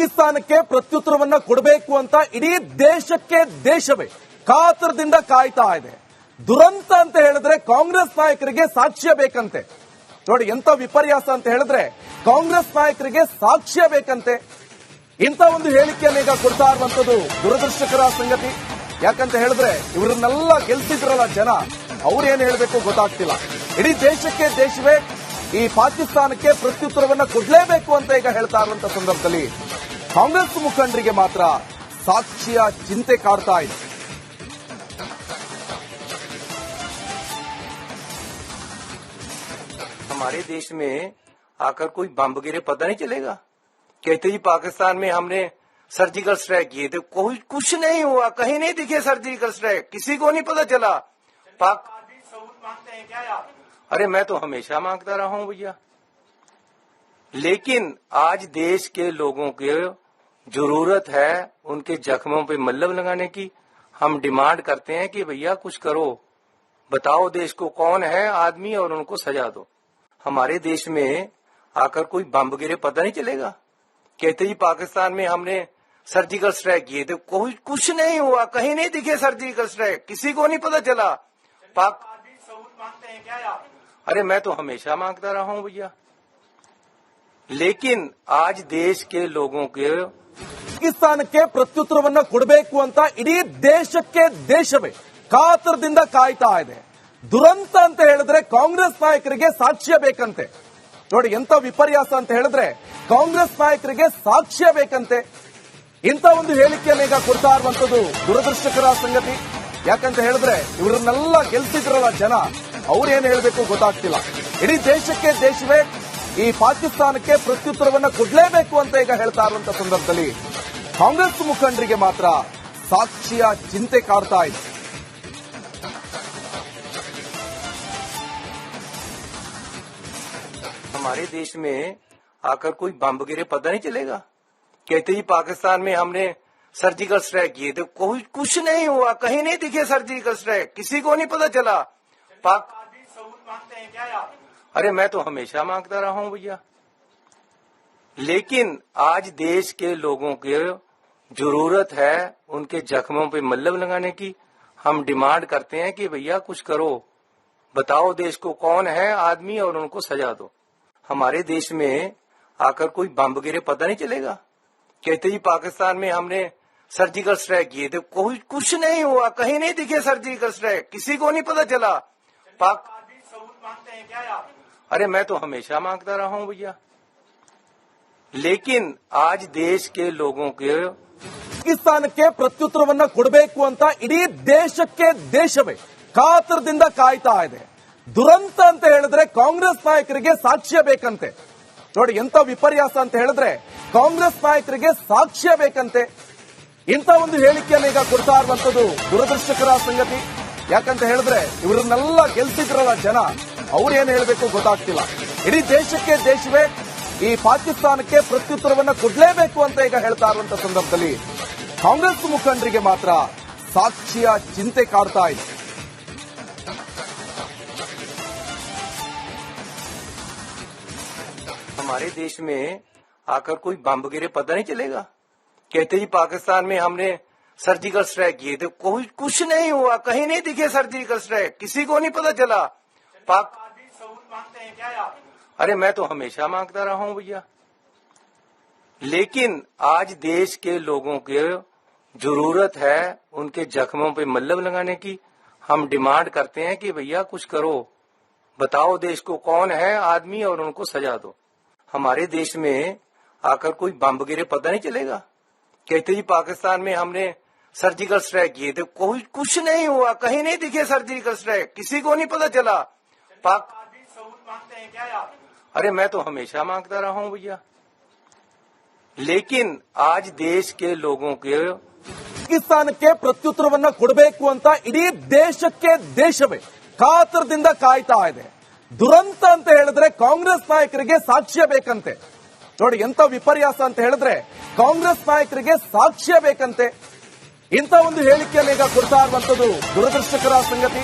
ಪಾಕಿಸ್ತಾನಕ್ಕೆ ಪ್ರತ್ಯುತ್ತರವನ್ನ ಕೊಡಬೇಕು ಅಂತ ಇಡೀ ದೇಶಕ್ಕೆ ದೇಶವೇ ಕಾತರದಿಂದ ಕಾಯ್ತಾ ಇದೆ. ದುರಂತ ಅಂತ ಹೇಳಿದ್ರೆ ಕಾಂಗ್ರೆಸ್ ನಾಯಕರಿಗೆ ಸಾಕ್ಷ್ಯ ಬೇಕಂತೆ. ನೋಡಿ ಎಂತ ವಿಪರ್ಯಾಸ ಅಂತ ಹೇಳಿದ್ರೆ ಕಾಂಗ್ರೆಸ್ ನಾಯಕರಿಗೆ ಸಾಕ್ಷ್ಯ ಬೇಕಂತೆ. ಇಂಥ ಒಂದು ಹೇಳಿಕೆಯನ್ನು ಈಗ ಕೊಡ್ತಾ ಇರುವಂತದ್ದು ದುರದೃಷ್ಟಕರ ಸಂಗತಿ. ಯಾಕಂತ ಹೇಳಿದ್ರೆ ಇವರನ್ನೆಲ್ಲ ಗೆಲ್ಸಿದ್ರಲ್ಲ ಜನ, ಅವ್ರೇನ್ ಹೇಳಬೇಕು ಗೊತ್ತಾಗ್ತಿಲ್ಲ. ಇಡೀ ದೇಶಕ್ಕೆ ದೇಶವೇ ಈ ಪಾಕಿಸ್ತಾನಕ್ಕೆ ಪ್ರತ್ಯುತ್ತರವನ್ನ ಕೊಡಲೇಬೇಕು ಅಂತ ಈಗ ಹೇಳ್ತಾ ಇರುವಂತ ಸಂದರ್ಭದಲ್ಲಿ ಕಾಂಗ್ರೆಸ್ ಮುಖಂಡರಿಗೆ ಮಾತ್ರ ಸಾಕ್ಷಿಯ ಚಿಂತೆ ಕಾಡ್ತಾ ಇದೆ. हमारे देश में आकर कोई बम गिरे पता नहीं चलेगा. कहते जी पाकिस्तान में हमने सर्जिकल स्ट्राइक किए थे, कोई कुछ नहीं हुआ, कहीं नहीं दिखे सर्जिकल स्ट्राइक, किसी को नहीं पता चला. सबूत मांगते हैं क्या आप? अरे मैं तो हमेशा मांगता रहा हूं भैया, लेकिन आज देश के लोगों की जरूरत है उनके जख्मों पे मल्लम लगाने की. हम डिमांड करते हैं कि भैया कुछ करो, बताओ देश को कौन है आदमी और उनको सजा दो. हमारे देश में आकर कोई बम गिरे पता नहीं चलेगा. कहते जी पाकिस्तान में हमने सर्जिकल स्ट्राइक किए थे, कोई कुछ नहीं हुआ, कहीं नहीं दिखे सर्जिकल स्ट्राइक, किसी को नहीं पता चला. सबूत मांगते हैं क्या आप? अरे मैं तो हमेशा मांगता रहा हूं भैया, लेकिन आज देश के लोगों के ಪಾಕಿಸ್ತಾನಕ್ಕೆ ಪ್ರತ್ಯುತ್ತರವನ್ನ ಕೊಡಬೇಕು ಅಂತ ಇಡೀ ದೇಶಕ್ಕೆ ದೇಶವೇ ಕಾತರದಿಂದ ಕಾಯ್ತಾ ಇದೆ. ದುರಂತ ಅಂತ ಹೇಳಿದ್ರೆ ಕಾಂಗ್ರೆಸ್ ನಾಯಕರಿಗೆ ಸಾಕ್ಷ್ಯ ಬೇಕಂತೆ. ನೋಡಿ ಎಂತ ವಿಪರ್ಯಾಸ ಅಂತ ಹೇಳಿದ್ರೆ ಕಾಂಗ್ರೆಸ್ ನಾಯಕರಿಗೆ ಸಾಕ್ಷ್ಯ ಬೇಕಂತೆ. ಇಂಥ ಒಂದು ಹೇಳಿಕೆಯನ್ನು ಈಗ ಕೊಡ್ತಾ ಇರುವಂತದ್ದು ದುರದೃಷ್ಟಕರ ಸಂಗತಿ. ಯಾಕಂತ ಹೇಳಿದ್ರೆ ಇವರನ್ನೆಲ್ಲ ಗೆಲ್ಸಿದ್ರಲ್ಲ ಜನ, ಅವ್ರೇನ್ ಹೇಳಬೇಕು ಗೊತ್ತಾಗ್ತಿಲ್ಲ. ಇಡೀ ದೇಶಕ್ಕೆ ದೇಶವೇ ಈ ಪಾಕಿಸ್ತಾನಕ್ಕೆ ಪ್ರತ್ಯುತ್ತರವನ್ನ ಕೊಡಲೇಬೇಕು ಅಂತ ಈಗ ಹೇಳ್ತಾ ಇರುವಂತ ಸಂದರ್ಭದಲ್ಲಿ ಕಾಂಗ್ರೆಸ್ ಮುಖಂಡರಿಗೆ ಮಾತ್ರ ಸಾಕ್ಷಿಯ ಚಿಂತೆ ಕಾಡ್ತಾ ಇದೆ. हमारे देश में आकर कोई बम गिरे पता नहीं चलेगा. कहते जी पाकिस्तान में हमने सर्जिकल स्ट्राइक किए थे, कोई कुछ नहीं हुआ, कहीं नहीं दिखे सर्जिकल स्ट्राइक, किसी को नहीं पता चला. सबूत मांगते हैं क्या आप? अरे मैं तो हमेशा मांगता रहा हूं भैया, लेकिन आज देश के लोगों की जरूरत है उनके जख्मों पे मल्लम लगाने की. हम डिमांड करते हैं कि भैया कुछ करो, बताओ देश को कौन है आदमी और उनको सजा दो. हमारे देश में आकर कोई बम गिरे पता नहीं चलेगा. कहते जी पाकिस्तान में हमने सर्जिकल स्ट्राइक किए थे, कोई कुछ नहीं हुआ, कहीं नहीं दिखे सर्जिकल स्ट्राइक, किसी को नहीं पता चला. सबूत मांगते हैं क्या आप? अरे मैं तो हमेशा मांगता रहा हूं भैया, लेकिन आज देश के लोगों के ಪಾಕಿಸ್ತಾನಕ್ಕೆ ಪ್ರತ್ಯುತ್ತರವನ್ನ ಕೊಡಬೇಕು ಅಂತ ಇಡೀ ದೇಶಕ್ಕೆ ದೇಶವೇ ಕಾತರದಿಂದ ಕಾಯ್ತಾ ಇದೆ. ದುರಂತ ಅಂತ ಹೇಳಿದ್ರೆ ಕಾಂಗ್ರೆಸ್ ನಾಯಕರಿಗೆ ಸಾಕ್ಷ್ಯ ಬೇಕಂತೆ. ನೋಡಿ ಎಂತ ವಿಪರ್ಯಾಸ ಅಂತ ಹೇಳಿದ್ರೆ ಕಾಂಗ್ರೆಸ್ ನಾಯಕರಿಗೆ ಸಾಕ್ಷ್ಯ ಬೇಕಂತೆ. ಇಂಥ ಒಂದು ಹೇಳಿಕೆಯನ್ನು ಈಗ ಕೊಡ್ತಾ ಇರುವಂತದ್ದು ದುರದೃಷ್ಟಕರ ಸಂಗತಿ. ಯಾಕಂತ ಹೇಳಿದ್ರೆ ಇವರನ್ನೆಲ್ಲ ಗೆಲ್ಸಿದ್ರಲ್ಲ ಜನ, ಅವ್ರೇನ್ ಹೇಳಬೇಕು ಗೊತ್ತಾಗ್ತಿಲ್ಲ. ಇಡೀ ದೇಶಕ್ಕೆ ದೇಶವೇ ಈ ಪಾಕಿಸ್ತಾನಕ್ಕೆ ಪ್ರತ್ಯುತ್ತರವನ್ನ ಕೊಡಲೇಬೇಕು ಅಂತ ಈಗ ಹೇಳ್ತಾ ಇರುವಂತ ಸಂದರ್ಭದಲ್ಲಿ ಕಾಂಗ್ರೆಸ್ ಮುಖಂಡರಿಗೆ ಮಾತ್ರ ಸಾಕ್ಷಿಯ ಚಿಂತೆ ಕಾಡ್ತಾ ಇದೆ. हमारे देश में आकर कोई बम गिरे पता नहीं चलेगा. कहते जी पाकिस्तान में हमने सर्जिकल स्ट्राइक किए थे, कोई कुछ नहीं हुआ, कहीं नहीं दिखे सर्जिकल स्ट्राइक, किसी को नहीं पता चला. सबूत मांगते हैं क्या आप? अरे मैं तो हमेशा मांगता रहा हूं भैया, लेकिन आज देश के लोगों की जरूरत है उनके जख्मों पे मल्लम लगाने की. हम डिमांड करते हैं कि भैया कुछ करो, बताओ देश को कौन है आदमी और उनको सजा दो. हमारे देश में आकर कोई बम गिरे पता नहीं चलेगा. कहते जी पाकिस्तान में हमने सर्जिकल स्ट्राइक किए थे, कोई कुछ नहीं हुआ, कहीं नहीं दिखे सर्जिकल स्ट्राइक, किसी को नहीं पता चला. सबूत मांगते हैं क्या आप? अरे मैं तो हमेशा मांगता रहा हूं भैया, लेकिन आज देश के लोगों के ಪಾಕಿಸ್ತಾನಕ್ಕೆ ಪ್ರತ್ಯುತ್ತರವನ್ನ ಕೊಡಬೇಕು ಅಂತ ಇಡೀ ದೇಶಕ್ಕೆ ದೇಶವೇ ಕಾತರದಿಂದ ಕಾಯ್ತಾ ಇದೆ. ದುರಂತ ಅಂತ ಹೇಳಿದ್ರೆ ಕಾಂಗ್ರೆಸ್ ನಾಯಕರಿಗೆ ಸಾಕ್ಷ್ಯ ಬೇಕಂತೆ. ನೋಡಿ ಎಂತ ವಿಪರ್ಯಾಸ ಅಂತ ಹೇಳಿದ್ರೆ ಕಾಂಗ್ರೆಸ್ ನಾಯಕರಿಗೆ ಸಾಕ್ಷ್ಯ ಬೇಕಂತೆ. ಇಂಥ ಒಂದು ಹೇಳಿಕೆಯನ್ನು ಈಗ ಕೊಡ್ತಾ ಇರುವಂತದ್ದು ದುರದೃಷ್ಟಕರ ಸಂಗತಿ.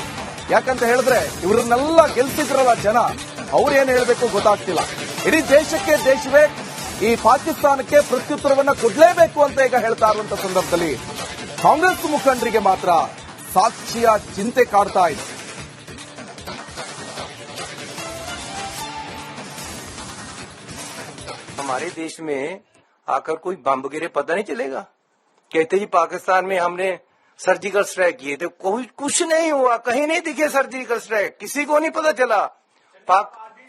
ಯಾಕಂತ ಹೇಳಿದ್ರೆ ಇವರನ್ನೆಲ್ಲ ಗೆಲ್ಸಿದ್ರಲ್ಲ ಜನ, ಅವ್ರೇನ್ ಹೇಳಬೇಕು ಗೊತ್ತಾಗ್ತಿಲ್ಲ. ಇಡೀ ದೇಶಕ್ಕೆ ದೇಶವೇ ಈ ಪಾಕಿಸ್ತಾನಕ್ಕೆ ಪ್ರತ್ಯುತ್ತರವನ್ನ ಕೊಡಲೇಬೇಕು ಅಂತ ಈಗ ಹೇಳ್ತಾ ಇರುವಂತ ಸಂದರ್ಭದಲ್ಲಿ ಕಾಂಗ್ರೆಸ್ ಮುಖಂಡರಿಗೆ ಮಾತ್ರ ಸಾಕ್ಷಿಯ ಚಿಂತೆ ಕಾಡ್ತಾ ಇದೆ. हमारे देश में आकर कोई बम गिरे पता नहीं चलेगा. कहते जी पाकिस्तान में हमने सर्जिकल स्ट्राइक किए थे, कोई कुछ नहीं हुआ, कहीं नहीं दिखे सर्जिकल स्ट्राइक, किसी को नहीं पता चला.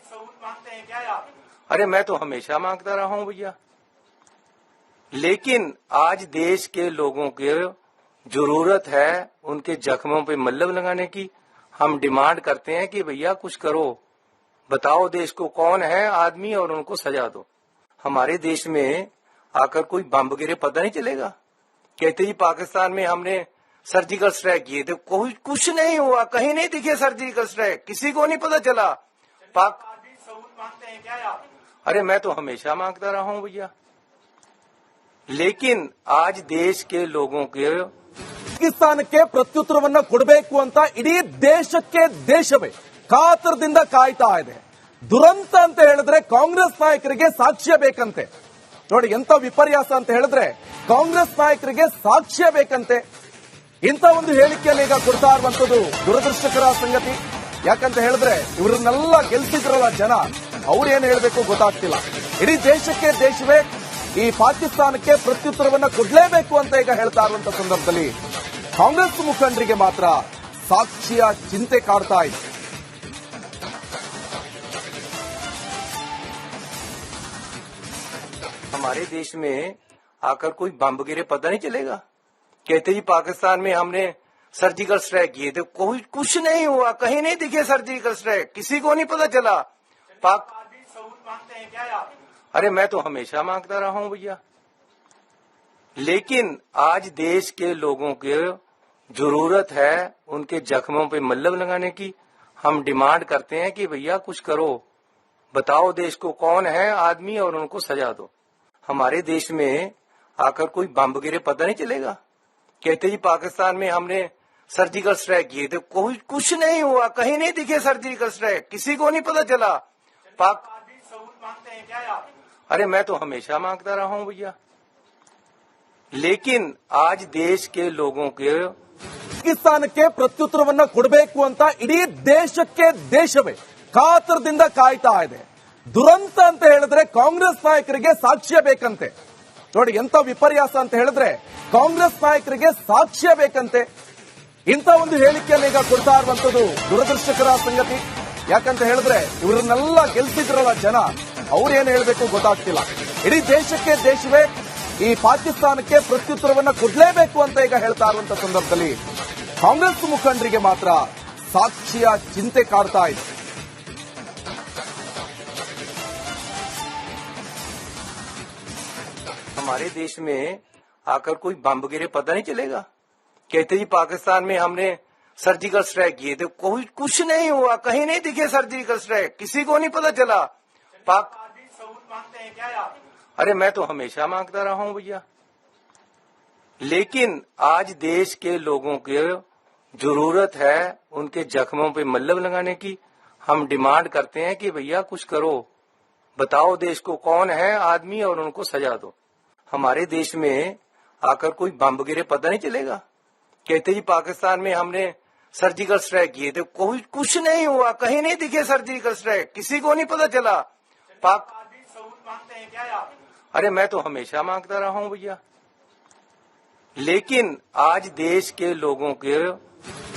सबूत मांगते हैं क्या आप? अरे मैं तो हमेशा मांगता रहा हूं भैया, लेकिन आज देश के लोगों की जरूरत है उनके जख्मों पे मल्लम लगाने की. हम डिमांड करते हैं कि भैया कुछ करो, बताओ देश को कौन है आदमी और उनको सजा दो. हमारे देश में आकर कोई बम गिरे पता नहीं चलेगा. कहते जी पाकिस्तान में हमने सर्जिकल स्ट्राइक किए थे, कोई कुछ नहीं हुआ, कहीं नहीं दिखे सर्जिकल स्ट्राइक, किसी को नहीं पता चला. सबूत मांगते हैं क्या आप? अरे मैं तो हमेशा मांगता रहा हूं भैया, लेकिन आज देश के लोगों के ಪಾಕಿಸ್ತಾನಕ್ಕೆ ಪ್ರತ್ಯುತ್ತರವನ್ನ ಕೊಡಬೇಕು ಅಂತ ಇಡೀ ದೇಶಕ್ಕೆ ದೇಶವೇ ಕಾತರದಿಂದ ಕಾಯ್ತಾ ಇದೆ. ದುರಂತ ಅಂತ ಹೇಳಿದ್ರೆ ಕಾಂಗ್ರೆಸ್ ನಾಯಕರಿಗೆ ಸಾಕ್ಷ್ಯ ಬೇಕಂತೆ. ನೋಡಿ ಎಂತ ವಿಪರ್ಯಾಸ ಅಂತ ಹೇಳಿದ್ರೆ ಕಾಂಗ್ರೆಸ್ ನಾಯಕರಿಗೆ ಸಾಕ್ಷ್ಯ ಬೇಕಂತೆ. ಇಂಥ ಒಂದು ಹೇಳಿಕೆಯನ್ನು ಈಗ ಕೊಡ್ತಾ ಇರುವಂತದ್ದು ದುರದೃಷ್ಟಕರ ಸಂಗತಿ. ಯಾಕಂತ ಹೇಳಿದ್ರೆ ಇವರನ್ನೆಲ್ಲ ಗೆಲ್ಸಿದ್ರಲ್ಲ ಜನ, ಅವ್ರೇನು ಹೇಳಬೇಕು ಗೊತ್ತಾಗ್ತಿಲ್ಲ. ಇಡೀ ದೇಶಕ್ಕೆ ದೇಶವೇ ಈ ಪಾಕಿಸ್ತಾನಕ್ಕೆ ಪ್ರತ್ಯುತ್ತರವನ್ನ ಕೊಡಲೇಬೇಕು ಅಂತ ಈಗ ಹೇಳ್ತಾ ಇರುವಂತ ಸಂದರ್ಭದಲ್ಲಿ ಕಾಂಗ್ರೆಸ್ ಮುಖಂಡರಿಗೆ ಮಾತ್ರ ಸಾಕ್ಷಿಯ ಚಿಂತೆ ಕಾಡ್ತಾ ಇದೆ. हमारे देश में आकर कोई बम गिरे पता नहीं चलेगा. कहते जी पाकिस्तान में हमने सर्जिकल स्ट्राइक किए थे, कोई कुछ नहीं हुआ, कहीं नहीं दिखे सर्जिकल स्ट्राइक, किसी को नहीं पता चला. सबूत मांगते हैं क्या आप? अरे मैं तो हमेशा मांगता रहा हूं भैया, लेकिन आज देश के लोगों की जरूरत है उनके जख्मों पे मल्लम लगाने की. हम डिमांड करते हैं कि भैया कुछ करो, बताओ देश को कौन है आदमी और उनको सजा दो. हमारे देश में आकर कोई बम गिरे पता नहीं चलेगा. कहते जी पाकिस्तान में हमने सर्जिकल स्ट्राइक किए थे, कोई कुछ नहीं हुआ, कहीं नहीं दिखे सर्जिकल स्ट्राइक, किसी को नहीं पता चला. सबूत मांगते हैं क्या आप? अरे मैं तो हमेशा मांगता रहा हूं भैया, लेकिन आज देश के लोगों के ಪಾಕಿಸ್ತಾನಕ್ಕೆ ಪ್ರತ್ಯುತ್ತರವನ್ನ ಕೊಡಬೇಕು ಅಂತ ಇಡೀ ದೇಶಕ್ಕೆ ದೇಶವೇ ಕಾತರದಿಂದ ಕಾಯ್ತಾ ಇದೆ. ದುರಂತ ಅಂತ ಹೇಳಿದ್ರೆ ಕಾಂಗ್ರೆಸ್ ನಾಯಕರಿಗೆ ಸಾಕ್ಷ್ಯ ಬೇಕಂತೆ. ನೋಡಿ ಎಂತ ವಿಪರ್ಯಾಸ ಅಂತ ಹೇಳಿದ್ರೆ ಕಾಂಗ್ರೆಸ್ ನಾಯಕರಿಗೆ ಸಾಕ್ಷ್ಯ ಬೇಕಂತೆ. ಇಂಥ ಒಂದು ಹೇಳಿಕೆಯನ್ನು ಈಗ ಕೊಡ್ತಾ ಇರುವಂತದ್ದು ದುರದೃಷ್ಟಕರ ಸಂಗತಿ. ಯಾಕಂತ ಹೇಳಿದ್ರೆ ಇವರನ್ನೆಲ್ಲ ಗೆಲ್ಸಿದ್ರಲ್ಲ ಜನ, ಅವ್ರೇನು ಹೇಳಬೇಕು ಗೊತ್ತಾಗ್ತಿಲ್ಲ. ಇಡೀ ದೇಶಕ್ಕೆ ದೇಶವೇ ಈ ಪಾಕಿಸ್ತಾನಕ್ಕೆ ಪ್ರತ್ಯುತ್ತರವನ್ನ ಕೊಡಲೇಬೇಕು ಅಂತ ಈಗ ಹೇಳ್ತಾ ಇರುವಂತ ಸಂದರ್ಭದಲ್ಲಿ ಕಾಂಗ್ರೆಸ್ ಮುಖಂಡರಿಗೆ ಮಾತ್ರ ಸಾಕ್ಷಿಯ ಚಿಂತೆ ಕಾಡ್ತಾ ಇದೆ. हमारे देश में आकर कोई बम गिरे पता नहीं चलेगा. कहते जी पाकिस्तान में हमने सर्जिकल स्ट्राइक किए थे, कोई कुछ नहीं हुआ, कहीं नहीं दिखे सर्जिकल स्ट्राइक, किसी को नहीं पता चला. सबूत मांगते हैं क्या आप? अरे मैं तो हमेशा मांगता रहा हूं भैया, लेकिन आज देश के लोगों की जरूरत है उनके जख्मों पे मल्लम लगाने की. हम डिमांड करते हैं कि भैया कुछ करो, बताओ देश को कौन है आदमी और उनको सजा दो. हमारे देश में आकर कोई बम गिरे पता नहीं चलेगा. कहते जी पाकिस्तान में हमने सर्जिकल स्ट्राइक किए थे, कोई कुछ नहीं हुआ, कहीं नहीं दिखे सर्जिकल स्ट्राइक, किसी को नहीं पता चला. सबूत मांगते हैं क्या आप? अरे मैं तो हमेशा मांगता रहा हूं भैया, लेकिन आज देश के लोगों के